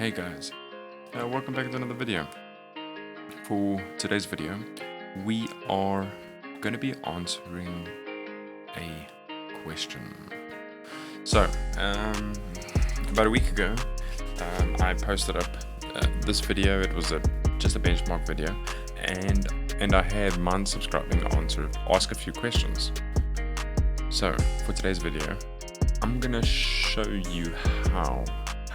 Hey guys, welcome back to another video. For today's video, we are going to be answering a question. So, about a week ago, I posted up this video. It was just a benchmark video, and I had Nand subscribing on to ask a few questions. So, for today's video, I'm going to show you how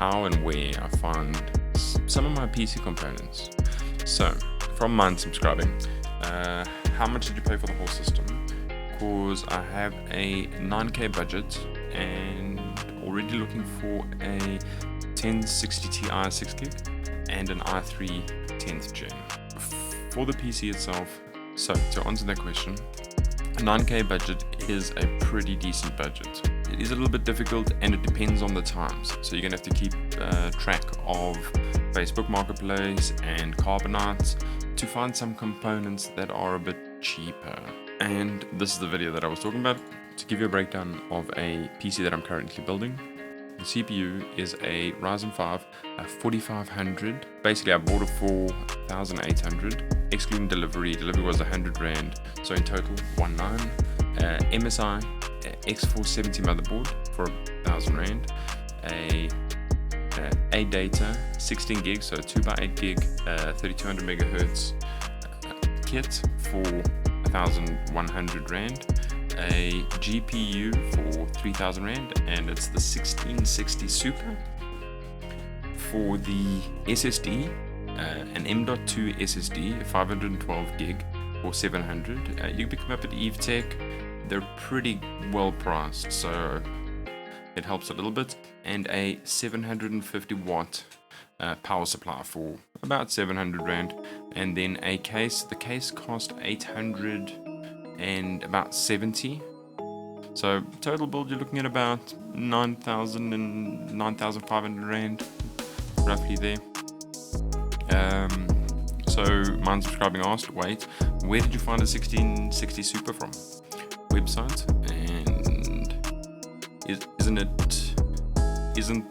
and where I find some of my PC components. So, from Nand subscribing, how much did you pay for the whole system? Because I have a 9K budget and already looking for a 1060 Ti 6GB and an i3 10th gen. For the PC itself, so to answer that question, a 9K budget is a pretty decent budget. It is a little bit difficult and it depends on the times. So you're going to have to keep track of Facebook Marketplace and Carbonite to find some components that are a bit cheaper. And this is the video that I was talking about to give you a breakdown of a PC that I'm currently building. The CPU is a Ryzen 5 4500. Basically, I bought it for 1,800, excluding delivery. Delivery was 100 Rand, so in total 19. MSI X470 motherboard for 1,000 Rand. A Adata 16 gig, so 2x8 gig, 3200 megahertz kit for 1,100 Rand. A GPU for 3,000 Rand, and it's the 1660 Super. For the SSD, an M.2 SSD, 512 gig for 700. You can pick them up at EveTech. They're pretty well priced, so it helps a little bit. And a 750 watt power supply for about 700 Rand. And then a case. The case cost 800 and about 70. So total build, you're looking at about 9,000 and 9,500 Rand, roughly there. So Nand subscribing asked, wait, where did you find a 1660 Super from? Website, and isn't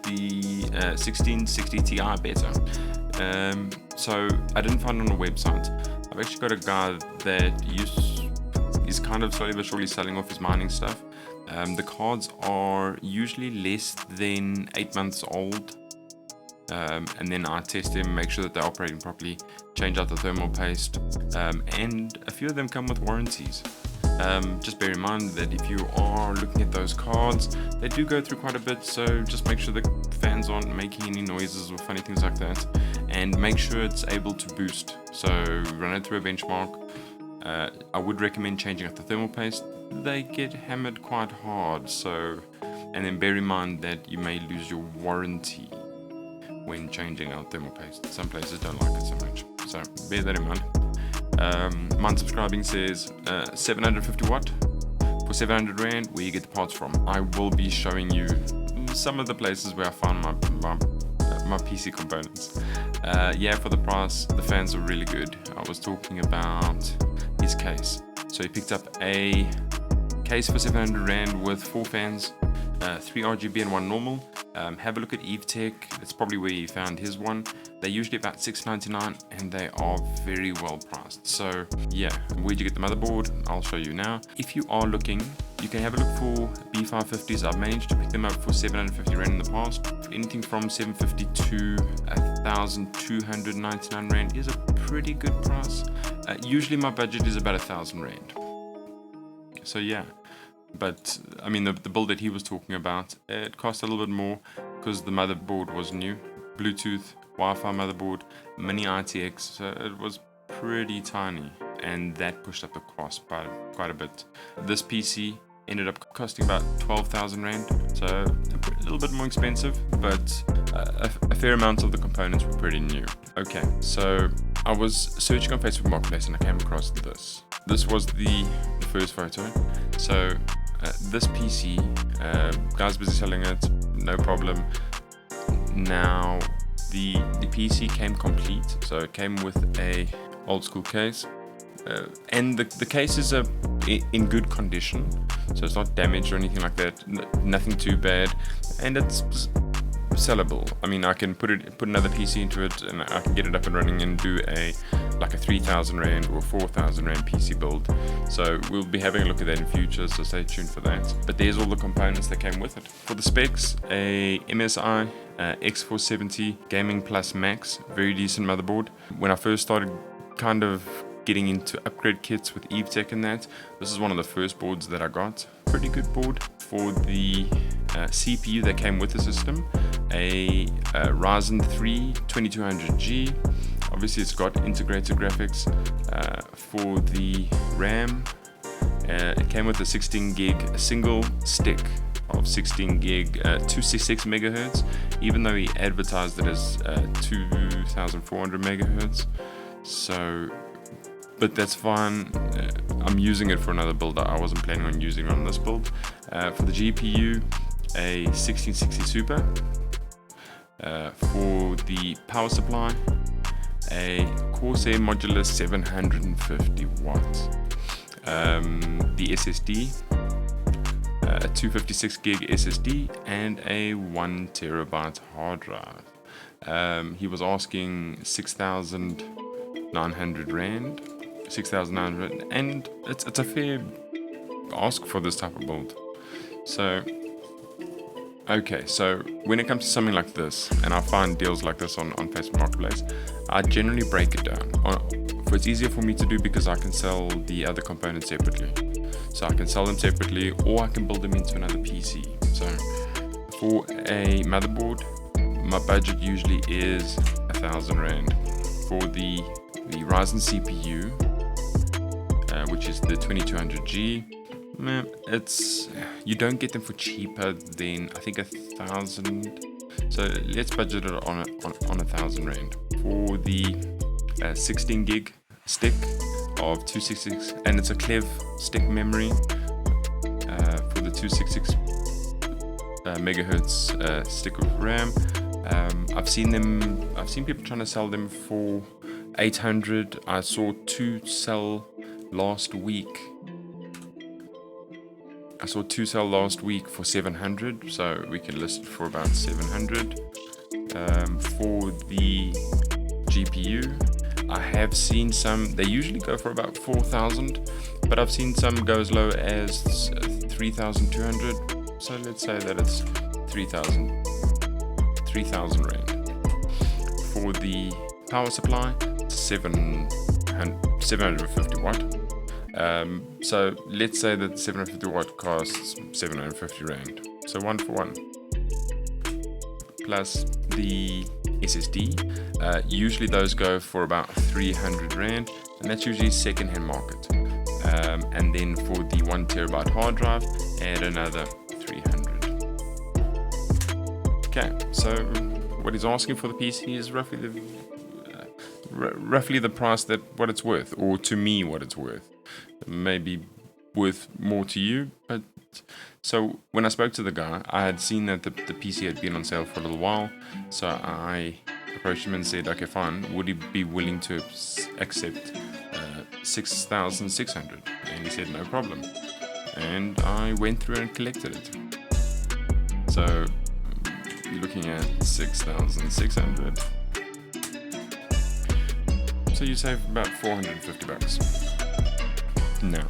the 1660 Ti better? So I didn't find it on a website. I've actually got a guy that is kind of slowly but surely selling off his mining stuff. The cards are usually less than 8 months old, and then I test them, make sure that they're operating properly, change out the thermal paste, and a few of them come with warranties. Just bear in mind that if you are looking at those cards, they do go through quite a bit, so just make sure the fans aren't making any noises or funny things like that, and make sure it's able to boost. So run it through a benchmark. I would recommend changing out the thermal paste. They get hammered quite hard, so, and then bear in mind that you may lose your warranty when changing out thermal paste. Some places don't like it so much, so bear that in mind. Nand subscribing says 750 watt for 700 Rand, where you get the parts from. I will be showing you some of the places where I found my PC components. Yeah, for the price, the fans are really good. I was talking about his case. So he picked up a case for 700 Rand with 4 fans, 3 RGB and 1 normal. Have a look at EveTech. That's probably where he found his one. They're usually about $6.99 and they are very well priced. So yeah, where'd you get the motherboard? I'll show you now. If you are looking, you can have a look for B550s. I've managed to pick them up for 750 Rand in the past. Anything from 750 to 1,299 Rand is a pretty good price. Usually my budget is about 1,000 Rand. So yeah. But I mean, the build that he was talking about, it cost a little bit more because the motherboard was new, Bluetooth, Wi-Fi motherboard, mini ITX, so it was pretty tiny, and that pushed up the cost quite a bit. This PC ended up costing about 12,000 Rand, so a little bit more expensive, but a fair amount of the components were pretty new. Okay, so I was searching on Facebook Marketplace and I came across this. This was the first photo. So this PC, guys busy selling it, no problem. Now the PC came complete, so it came with a old school case, and the case is in good condition, so it's not damaged or anything like that. Nothing too bad, and it's sellable. I mean, I can put another PC into it, and I can get it up and running and do like a 3,000 Rand or 4,000 Rand PC build. So we'll be having a look at that in future, so stay tuned for that. But there's all the components that came with it. For the specs, a MSI X470 Gaming Plus Max, very decent motherboard. When I first started kind of getting into upgrade kits with EveTech and that, this is one of the first boards that I got. Pretty good board. For the CPU that came with the system, a Ryzen 3 2200G. Obviously it's got integrated graphics. For the RAM, it came with a 16 gig single stick of 16 gig 266 megahertz, even though he advertised it as 2400 megahertz. So, but that's fine. I'm using it for another build. I wasn't planning on using it on this build. For the GPU, a 1660 Super. For the power supply, a Corsair Modular 750 watts. The SSD, a 256 gig SSD, and a 1 terabyte hard drive. He was asking 6,900 Rand. 6,900, and it's a fair ask for this type of build. So okay, so when it comes to something like this, and I find deals like this on Facebook Marketplace, I generally break it down. It's easier for me to do because I can sell the other components separately. So I can sell them separately, or I can build them into another PC. So for a motherboard, my budget usually is 1,000 Rand. For the Ryzen CPU, which is the 2200G, you don't get them for cheaper than I think 1,000. So let's budget it on 1,000 Rand. For the 16 gig stick of 266, and it's a Clev stick memory for the 266 megahertz stick of RAM. I've seen people trying to sell them for 800. I saw two sell last week. For 700, so we can list it for about 700. For the GPU, I have seen some, they usually go for about 4,000, but I've seen some go as low as 3,200. So let's say that it's 3,000 Rand. For the power supply, 750 watt. So let's say that 750 watt costs 750 Rand. So 1 for 1. Plus the SSD. Usually those go for about 300 Rand, and that's usually second-hand market. And then for the 1 terabyte hard drive, add another 300. Okay, so what he's asking for the PC is roughly the price that what it's worth, or to me what it's worth. Maybe worth more to you, but so when I spoke to the guy, I had seen that the PC had been on sale for a little while, so I approached him and said, okay, fine, would he be willing to accept 6,600? And he said no problem, and I went through and collected it. So you're looking at 6,600. So you save about 450 bucks. Now,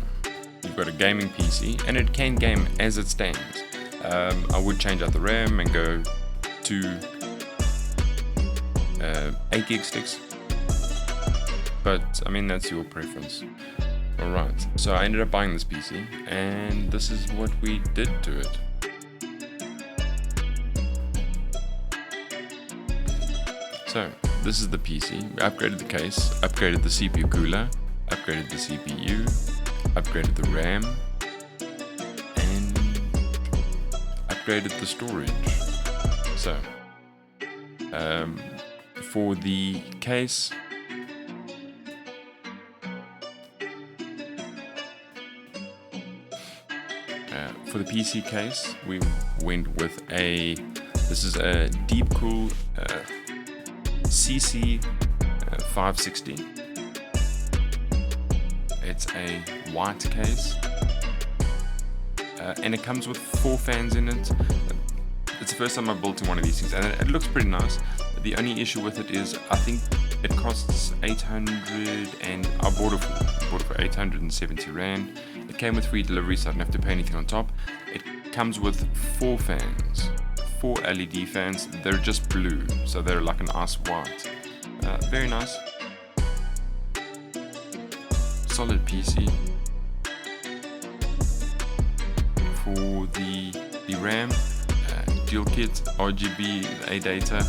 you've got a gaming PC, and it can game as it stands. I would change out the RAM and go to 8 gig sticks, but I mean, that's your preference. Alright, so I ended up buying this PC, and this is what we did to it. So, this is the PC. We upgraded the case, upgraded the CPU cooler, upgraded the CPU, upgraded the RAM, and upgraded the storage. So, for the case, for the PC case, we went with this is a DeepCool CC 560. It's a white case, and it comes with 4 fans in it. it's the first time I've built in one of these things, and it looks pretty nice. The only issue with it is I think it costs 800, and I bought it for 870 Rand. It came with free delivery, so I didn't have to pay anything on top. It comes with 4 fans, 4 LED fans. They're just blue, so they're like an ice white. Very nice. Solid PC. For the RAM, dual kit, RGB, Adata.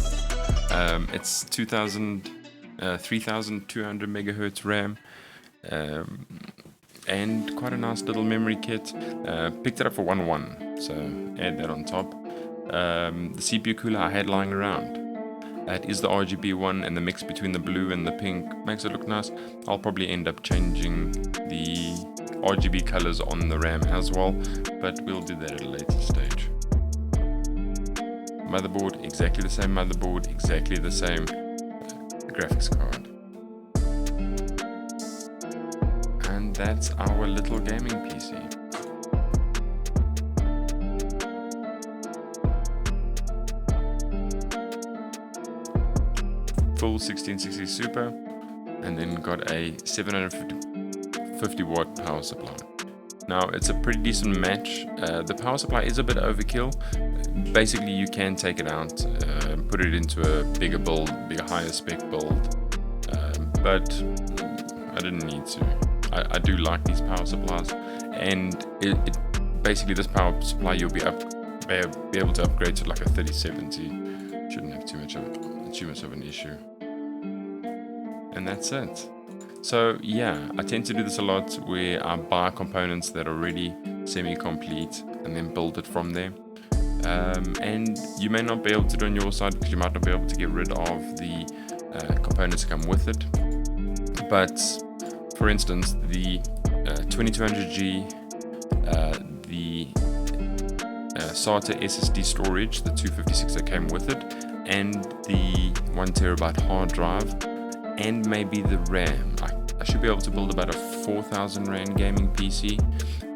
It's 3200 megahertz RAM, and quite a nice little memory kit. Picked it up for 1.1, so add that on top. The CPU cooler I had lying around. It is the RGB one, and the mix between the blue and the pink makes it look nice. I'll probably end up changing the RGB colors on the RAM as well, but we'll do that at a later stage. Motherboard, exactly the same motherboard, exactly the same graphics card. And that's our little gaming PC. Full 1660 Super, and then got a 750 watt power supply. Now it's a pretty decent match. The power supply is a bit overkill. Basically you can take it out, put it into a bigger build, higher spec build, but I didn't need to. I do like these power supplies, and it basically, this power supply you'll be able to upgrade to like a 3070. Shouldn't have too much of an issue. And that's it. So yeah, I tend to do this a lot where I buy components that are already semi-complete and then build it from there. And you may not be able to do it on your side because you might not be able to get rid of the components that come with it. But for instance, the 2200G, the SATA SSD storage, the 256 that came with it, and the 1TB hard drive, and maybe the RAM. I should be able to build about a 4,000 Rand gaming PC,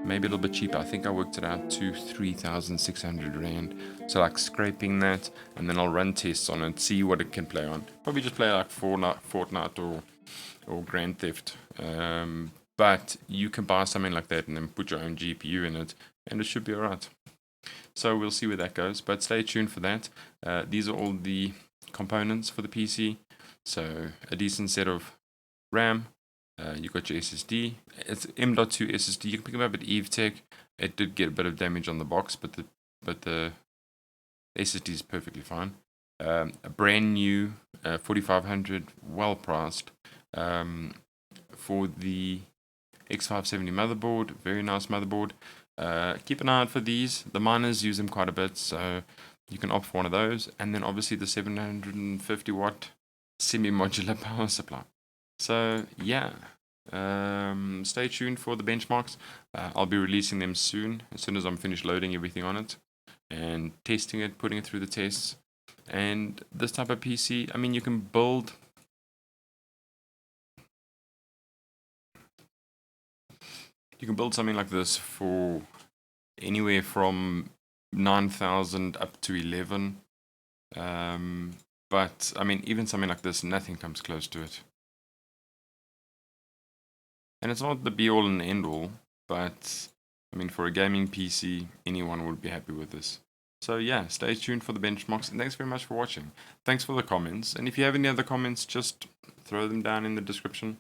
maybe a little bit cheaper. I think I worked it out to 3,600 Rand. So like scraping that, and then I'll run tests on it, see what it can play on. Probably just play like Fortnite or Grand Theft. But you can buy something like that and then put your own GPU in it, and it should be alright. So we'll see where that goes, but stay tuned for that. These are all the components for the PC. So a decent set of RAM. You got your SSD. It's M.2 SSD. You can pick them up at EveTech. It did get a bit of damage on the box, but the SSD is perfectly fine. A brand new 4500, well priced, for the X570 motherboard. Very nice motherboard. Keep an eye out for these. The miners use them quite a bit, so you can opt for one of those. And then obviously the 750 watt semi-modular power supply. So yeah, stay tuned for the benchmarks. I'll be releasing them soon, as soon as I'm finished loading everything on it and testing it, putting it through the tests. And this type of PC, I mean, you can build something like this for anywhere from 9,000 up to 11. But I mean, even something like this, nothing comes close to it. And it's not the be all and end all, but I mean, for a gaming PC, anyone would be happy with this. So yeah, stay tuned for the benchmarks, and thanks very much for watching. Thanks for the comments, and if you have any other comments, just throw them down in the description,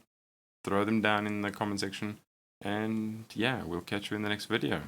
throw them down in the comment section, and yeah, we'll catch you in the next video.